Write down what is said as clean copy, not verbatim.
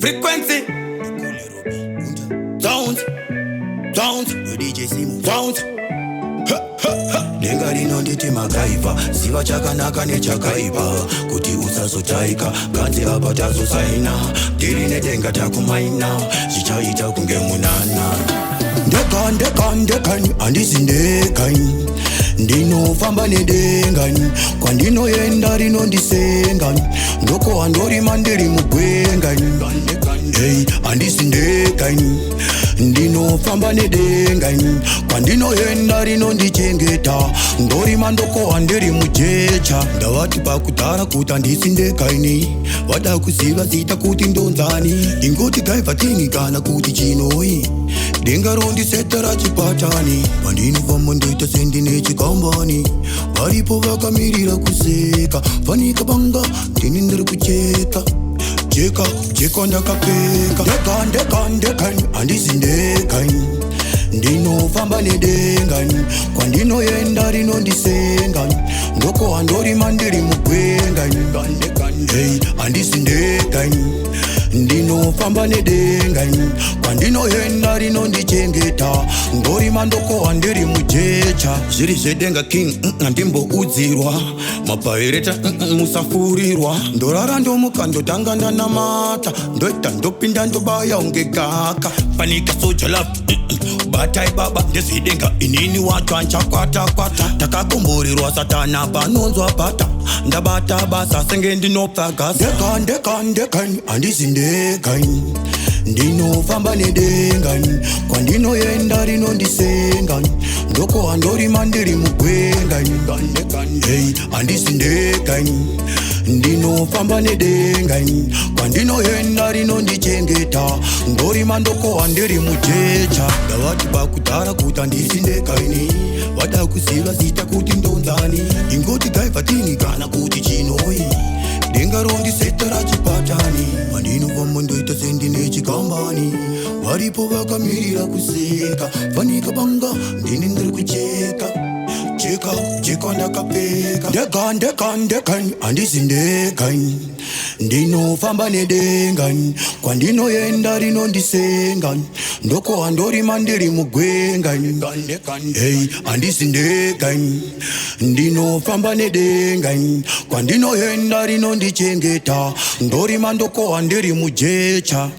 Frequency. Sounds. DJ Simu. Sounds. Denga rinonditi makaipa, siva chakanaka nechakaipa, kuti usazotaika, kanzi apa tazosaina, tiri nedenga takumaina, chichaita kunge munana. Ndekani, andizindekani, ndinofamba nedengani, kwandinoenda rinondisengani, ndoko andori mandiri mugwengani. Hey, andizindekani, ndinofamba nedengani, kwandinoenda rinondichengeta, ndori mandoko andiri mujecha. Ndavati pakutara kuti andizindekaini, vada kuziva zita kuti ndonzani, ingoti gaiva tingi kana kuti chinoi. Denga rondi setara chipatani, pandinofamba ndoita sendine chikambani, varipo vakamirira kuseka, fanika banga ndini ndiri kucheka. Cheka ndakapeka. Ndekani, andizindekani, ndinofamba nedengani, kwandinoenda rinondisengani, ndoko andori mandiri mugwengani. Hey, andizindekani, ndinofamba nedengani, kwandinoenda rinondichengeta, ndori mandoko andiri mujecha. Zviri zvedenga king andimboudzirwa, mapaireta musafurirwa, ndorara ndomuka ndotanga ndanamata, ndoita ndopinda ndobaya unge kaka, panika soja love batai baba ndezvidenga inini watwa nchakwata, takakomborerwa satana panonzwa pata, ndabata basa senge ndinopfagasa. Ndekani, andizindekani, ndinofamba nedengani, kwandinoenda rinondisengani, ndoko andori mandiri mugwengani. Hey, andizindekani, ndinofamba nedengani, kwandinoenda rinondichengeta, ndori mandoko andiri mujecha. Ndavati pakutara kuti andizindekaini, vada kuziva zita kuti ndonzani, ingoti gaiva tingi kana kuti chinoi. Denga rondi setara chipatani, pandinofamba ndoita sendine chikambani, varipo vakamirira kuseka, fanika banga ndini ndiri kucheka. Cheka ndakapeka. Ndekani, andizindekani, ndinofamba nedengani, kwandinoenda rinondisengani, ndoko andori mandiri mugwengani. Hey, andizindekani, ndinofamba nedengani, kwandinoenda rinondichengeta, ndori mandoko andiri mujecha.